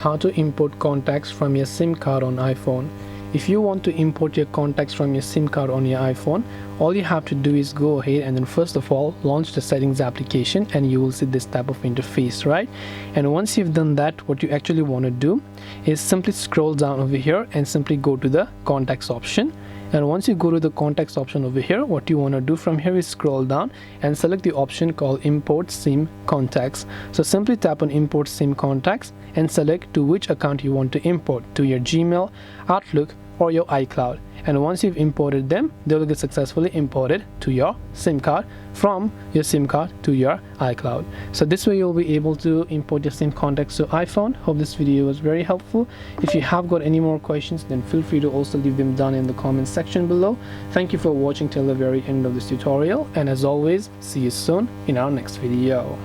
How to import contacts from your SIM card on iPhone. If you want to import your contacts from your SIM card on your iPhone, all you have to do is go ahead and then first of all launch the settings application, and you will see this type of interface, right? And once you've done that, what you actually want to do is simply scroll down over here and simply go to the contacts option. And once you go to the contacts option over here, what you want to do from here is scroll down and select the option called import SIM contacts. So simply tap on import SIM contacts and select to which account you want to import, to your Gmail, Outlook, or your iCloud. And once you've imported them, they will get successfully imported to your SIM card, from your SIM card to your iCloud. So this way you'll be able to import your SIM contacts to iPhone. Hope this video was very helpful. If you have got any more questions, then feel free to also leave them down in the comments section below. Thank you for watching till the very end of this tutorial, and as always, see you soon in our next video.